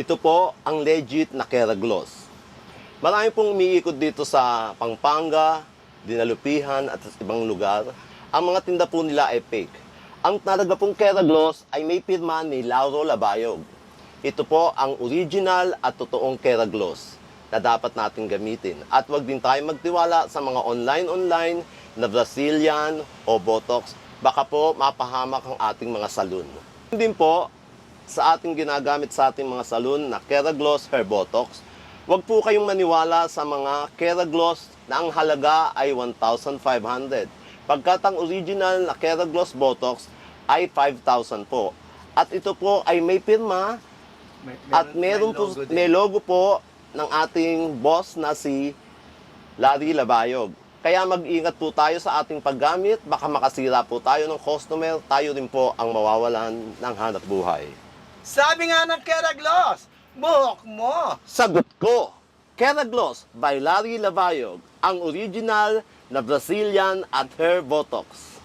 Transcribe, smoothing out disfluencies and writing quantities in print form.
Ito po ang legit na Keragloss. Marami pong umiikot dito sa Pampanga, Dinalupihan at sa ibang lugar. Ang mga tinda po nila ay fake. Ang talaga pong Keragloss ay may pirma ni Lauro Labayog. Ito po ang original at totoong Keragloss na dapat natin gamitin. At huwag din tayo magtiwala sa mga online na Brazilian o Botox. Baka po mapahamak ang ating mga salon. Hindi po sa ating ginagamit sa ating mga salon na Keragloss Hair Botox, huwag po kayong maniwala sa mga Keragloss na ang halaga ay 1,500. Pagkat ang original na Keragloss Botox ay 5,000 po. At ito po ay may pirma at may logo po ng ating boss na si Larry Labayog. Kaya mag-ingat po tayo sa ating paggamit, baka makasira po tayo ng customer, tayo rin po ang mawawalan ng hanap buhay. Sabi nga ng Keragloss, buhok mo. Sagot ko! Keragloss by Larry Labayog, ang original na Brazilian at Hair Botox.